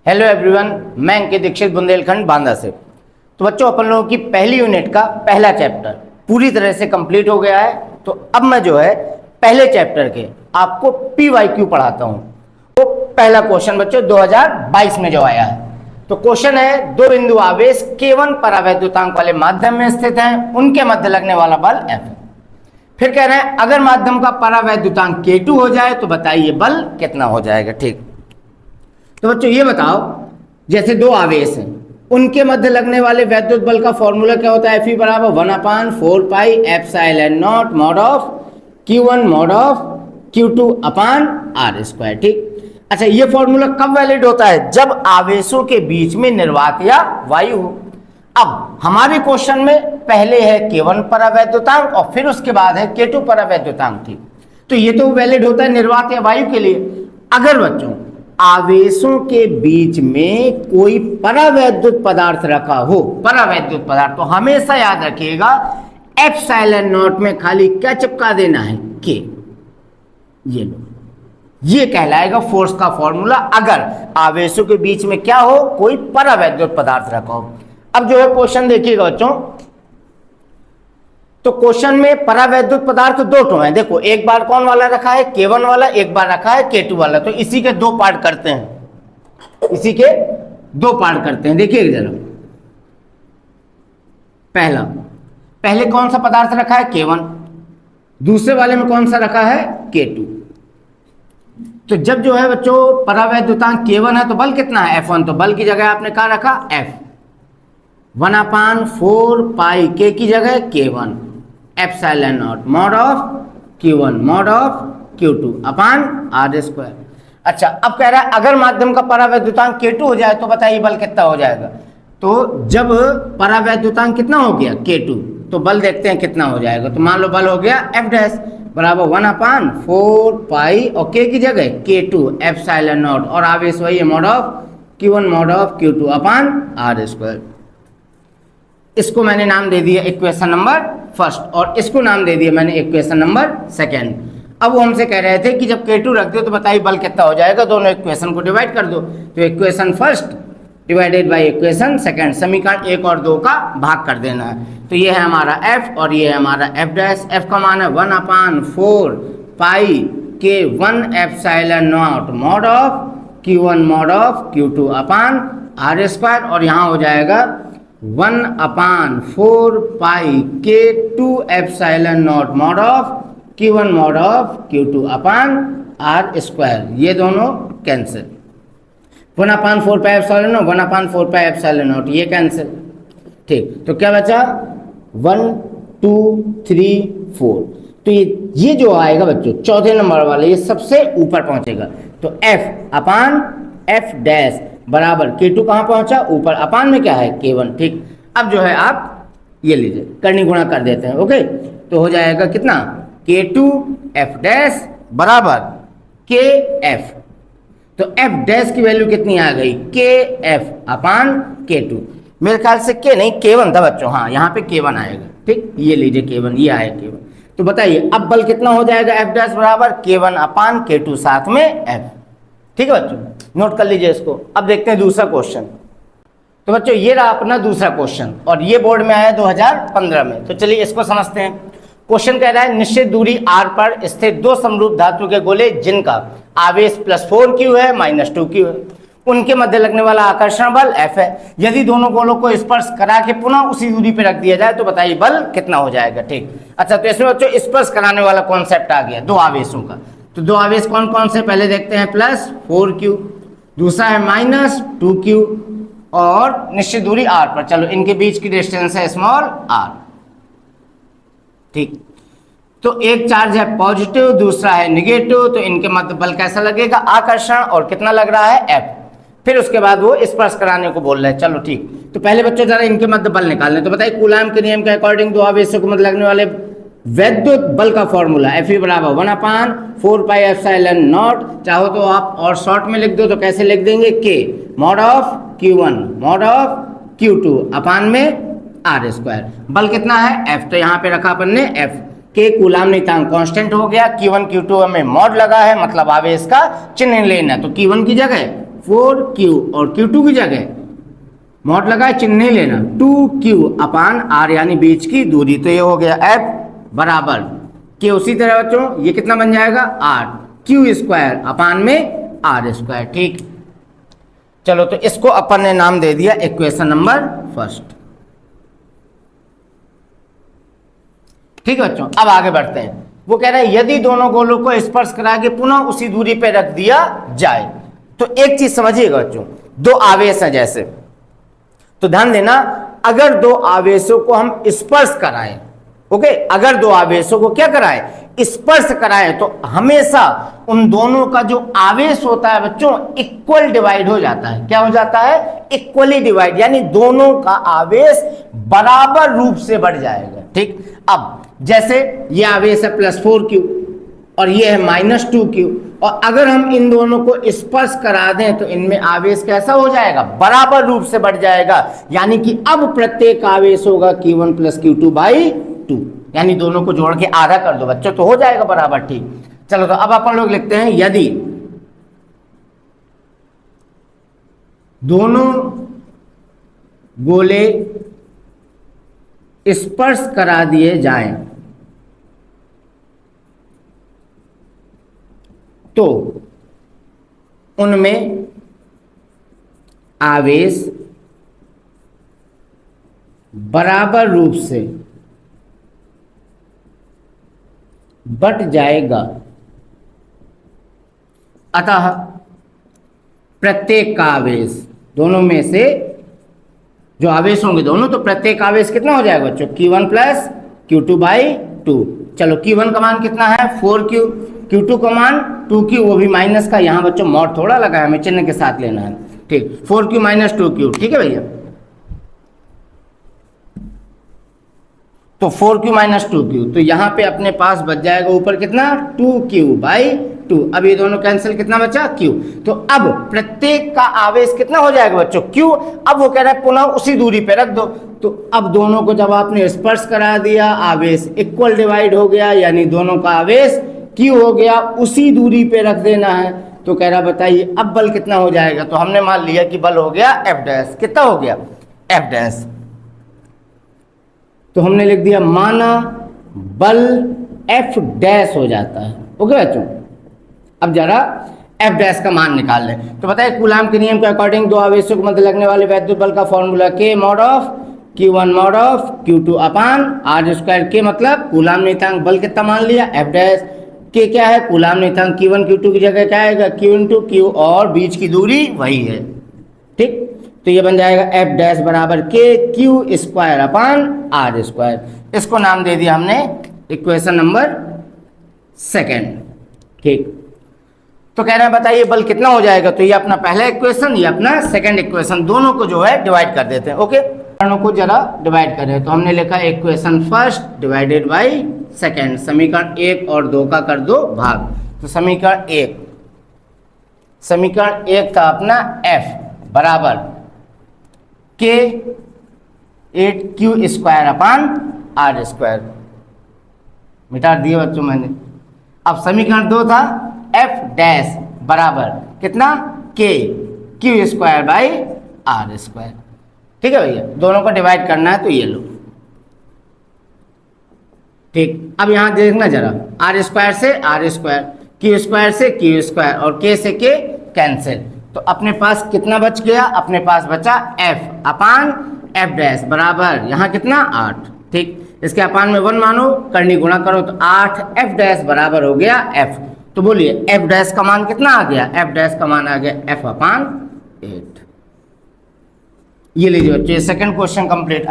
Hello everyone, मैं अंकित दीक्षित बुंदेलखंड बांदा से। तो बच्चों, अपन लोगों की पहली यूनिट का पहला चैप्टर पूरी तरह से कंप्लीट हो गया है। तो अब मैं जो है पहले चैप्टर के आपको PYQ पढ़ाता हूं। तो पहला क्वेश्चन बच्चों 2022 में जो आया है, तो क्वेश्चन है दो बिंदु आवेश K1 परावैद्युतांक वाले माध्यम में स्थित हैं, उनके मध्य लगने वाला बल F है। फिर कह रहे हैं अगर माध्यम का परावैद्युतांक K2 हो जाए तो बताइए बल कितना हो जाएगा। ठीक, तो बच्चों ये बताओ, जैसे दो आवेश हैं उनके मध्य लगने वाले वैद्युत बल का फॉर्मूला क्या होता है? Fe बराबर 1/4 pi epsilon not mod of Q1 mod of Q2 upon R square. ठीक, अच्छा ये फॉर्मूला कब वैलिड होता है? जब आवेशों के बीच में निर्वात या वायु हो। अब हमारे क्वेश्चन में पहले है K1 परावैद्युतांक और फिर उसके बाद है K2 परावैद्युतांक। ठीक, तो ये तो वैलिड होता है निर्वात या वायु के लिए। अगर बच्चों आवेशों के बीच में कोई परावैद्युत पदार्थ रखा हो, परावैद्युत पदार्थ, तो हमेशा याद रखिएगा एप्सिलॉन नॉट में खाली क्या चिपका देना है? K। ये लो, ये कहलाएगा फोर्स का फॉर्मूला अगर आवेशों के बीच में क्या हो, कोई परावैद्युत पदार्थ रखा हो। अब जो है क्वेश्चन देखिएगा बच्चों, तो क्वेश्चन में परावैद्युत पदार्थ दो ठो हैं। देखो, एक बार कौन वाला रखा है? K1 वाला, एक बार रखा है K2 वाला। तो इसी के दो पार्ट करते हैं, इसी के दो पार्ट करते हैं। देखिए जरा, पहले कौन सा पदार्थ रखा है? K1। दूसरे वाले में कौन सा रखा है? K2। तो जब जो है बच्चों परावैद्युतांक K1 है तो बल कितना है? F1। तो बल की जगह आपने कहा रखा F, 1/4 पाई K की जगह K1 epsilon not mod of Q1 mod of Q2 upon R square. अच्छा, अब कह रहा है अगर माध्यम का परावैद्युतांक K2 हो जाए तो बताइए बल कितना हो जाएगा। तो जब परावैद्युतांक कितना हो गया? K2, तो बल देखते हैं कितना हो जाएगा। तो मान लो बल हो गया F डैश बराबर 1/4 पाई और K की जगह K2 एप्सिलॉन नॉट और आवेश वही है mod of Q1 mod of Q2 upon R square. इसको मैंने नाम दे दिया इक्वेशन नंबर फर्स्ट और इसको नाम दे दिया मैंने इक्वेशन नंबर सेकेंड। अब वो हमसे कह रहे थे कि जब K2 रख दो तो बताइए बल कितना हो जाएगा। दोनों इक्वेशन को डिवाइड कर दो, तो equation first divided by equation second, समीकरण 1 और 2 का भाग कर देना है। तो ये है हमारा F और ये है हमारा F डैश। F का मान है 1/4 पाई K1 epsilon not mod of Q1 mod of Q2 upon R square और यहाँ हो जाएगा 1/4 पाई K2 epsilon not mod of Q1 mod of Q2 upon R square. ये दोनों cancel, 1/4 pi epsilon not 1/4 pi epsilon not, ये cancel. ठीक, तो क्या बचा? 1 2 3 4। तो ये जो आएगा बच्चों चौथे नंबर वाला, ये सबसे ऊपर पहुंचेगा। तो F अपान F डैश बराबर K2 कहाँ पहुंचा? ऊपर, अपान में क्या है? K1। ठीक, अब जो है आप ये लीजिए, करनी गुणा कर देते हैं। ओके, तो हो जाएगा कितना? K2 F डैश बराबर KF। तो F डैश की वैल्यू कितनी आ गई? KF अपान K2। मेरे ख्याल से K नहीं K1 था बच्चों, हाँ यहाँ पे K1 आएगा। ठीक, ये लीजिए K1, ये आया K1। तो बताइए अब बल कितना हो जाएगा? F डैश बराबर K1 अपान K2 साथ में F। ठीक है बच्चों, नोट कर लीजिए इसको। अब देखते हैं दूसरा क्वेश्चन। तो बच्चों ये रहा अपना दूसरा क्वेश्चन और ये बोर्ड में आया 2015 में। तो चलिए इसको समझते हैं। क्वेश्चन कह रहा है निश्चित दूरी r पर स्थित दो समरूप धातु के गोले जिनका आवेश +4q है -2q है, उनके मध्य लगने वाला आकर्षण बल F है। यदि दोनों गोलों को स्पर्श करा के पुनः उसी दूरी पर रख दिया जाए तो बताइए बल कितना हो जाएगा। ठीक, अच्छा तो इसमें बच्चों स्पर्श कराने वाला कॉन्सेप्ट आ गया दो आवेशों का। तो दो आवेश कौन कौन से पहले देखते हैं? +4q, दूसरा है -2q और निश्चित दूरी r पर। चलो इनके बीच की डिस्टेंस है स्मॉल r। ठीक, तो एक चार्ज है पॉजिटिव, दूसरा है निगेटिव, तो इनके मध्य बल कैसा लगेगा? आकर्षण, और कितना लग रहा है? F। फिर उसके बाद वो स्पर्श कराने को बोल रहे हैं। चलो ठीक, तो पहले बच्चों जरा इनके मध्य बल निकालने। तो बताइए कूलाम के नियम के अकॉर्डिंग दो आवेशों के मध्य लगने वाले वैद्युत बल का फॉर्मूला Fe बराबर 1/4 पाई एप्सिलॉन नॉट, चाहो तो आप और शॉर्ट में लिख दो, तो कैसे लिख देंगे? K mod of Q1 mod of Q2 अपान में R स्क्वायर। बल कितना है? F, तो यहाँ पे रखा अपन ने F। K कूलाम नियतांक कांस्टेंट हो गया, Q1 Q2 में मॉड लगा है, मतलब आवेश का चिन्ह लेना है। तो Q1 की जगह 4q और q2 की जगह मॉड लगाए, चिन्ह नहीं लेना, 2q अपान r यानी बीच की दूरी। तो ये हो गया f बराबर के, उसी तरह बच्चों ये कितना बन जाएगा r, q स्क्वायर अपान में r स्क्वायर। ठीक, चलो तो इसको अपन ने नाम दे दिया इक्वेशन नंबर फर्स्ट। ठीक है बच्चों, अब आगे बढ़ते हैं। वो कह रहा है यदि दोनों गोलों को स्पर्श करा के पुनः उसी दूरी पे रख दिया जाए, तो एक चीज समझिएगा बच्चों, दो आवेश हैं जैसे, तो ध्यान देना, अगर दो आवेशों को हम स्पर्श कराएं, ओके, अगर दो आवेशों को क्या कराएं, स्पर्श कराएं, तो हमेशा उन दोनों का जो आवेश होता है बच्चों इक्वल डिवाइड हो जाता है। क्या हो जाता है? इक्वली डिवाइड, यानी दोनों का आवेश बराबर रूप से बढ़ जाएगा। ठीक, अब जैसे ये आवेश है +4q और ये है -2q, और अगर हम इन दोनों को स्पर्श करा दें तो इनमें आवेश कैसा हो जाएगा? बराबर रूप से बढ़ जाएगा, यानी कि अब प्रत्येक आवेश होगा q1 + q2/2, यानी दोनों को जोड़ के आधा कर दो बच्चों तो हो जाएगा बराबर। ठीक, चलो तो अब अपन लोग लिखते हैं यदि दोनों गोले स्पर्श करा दिए जाएं तो उनमें आवेश बराबर रूप से बट जाएगा, अतः प्रत्येक का आवेश, दोनों में से जो आवेश होंगे दोनों, तो प्रत्येक आवेश कितना हो जाएगा बच्चों? q1 + q2/2। चलो q1 का मान कितना है? 4q, q2 का मान 2q, वो भी माइनस का, यहाँ बच्चों मॉड थोड़ा लगा है, हमें चिन्ह के साथ लेना है। ठीक, 4q - 2q, ठीक है भैया, तो 4q - 2q, तो यहाँ पे अपने पास बच जाएगा ऊपर कितना? 2q/2। अब ये दोनों कैंसिल, कितना बचा? q। तो अब प्रत्येक का आवेश कितना हो जाएगा बच्चों? q। अब वो कह रहा है पुनः उसी दूरी पे रख दो, तो अब दोनों को जब आपने स्पर्श करा दिया, आवेश इक्वल डिवाइड हो गया, यानी दोनों का आवेश q हो गया, उसी दूरी पे रख देना है। तो कह रहा बताइए अब बल कितना हो जाएगा? तो हमने मान लिया कि बल हो गया F'। कितना हो गया? F'। तो हमने लिख दिया माना बल F' हो जाता है। ओके बच्चों, अब जरा F' का मान निकाल लें। तो बताइए कूलाम के नियम के अकॉर्डिंग दो आवेशों के मध्य लगने वाले वैद्युत बल का formula K mod of Q1 mod of Q2 upon r²। K मतलब कूलाम नियतांक बल कितना मान लिया? F'। K क्या है? कूलाम नियतांक Q1 Q2 की जगह क्या आएगा? Q × Q, और बीच की दूरी वही है। ठीक, तो ये बन जाएगा F' बराबर KQ² अपान r²। इसको नाम दे दिया हमने इक्वेशन नंबर सेकेंड। ठीक, तो कह रहे हैं बताइए बल कितना हो जाएगा? तो ये अपना पहला इक्वेशन, ये अपना सेकंड इक्वेशन, दोनों को जो है डिवाइड कर देते हैं। ओके, दोनों को जरा डिवाइड करें, तो हमने लिखा equation first divided by second. समीकरण 1 और 2 का कर दो भाग। तो समीकरण 1 था अपना F बराबर K8Q² अपान r²। मिटा दिए बच्चों मैंने। अब समीकरण 2 था F' बराबर कितना? KQ²/r²। ठीक है भैया, दोनों को डिवाइड करना है तो ये लो। ठीक, अब यहां देखना जरा, r² से r², q² से q² और k से k कैंसिल, तो अपने पास कितना बच गया? अपने पास बचा F अपान F' बराबर यहाँ कितना? 8। ठीक, इसके अपान में 1 मानो, करनी गुणा करो तो 8F' बराबर हो गया F। तो बोलिए F' का मान कितना आ गया? F' का मान आ गया F/8। ये लीजिए बच्चों, सेकंड क्वेश्चन कंप्लीट।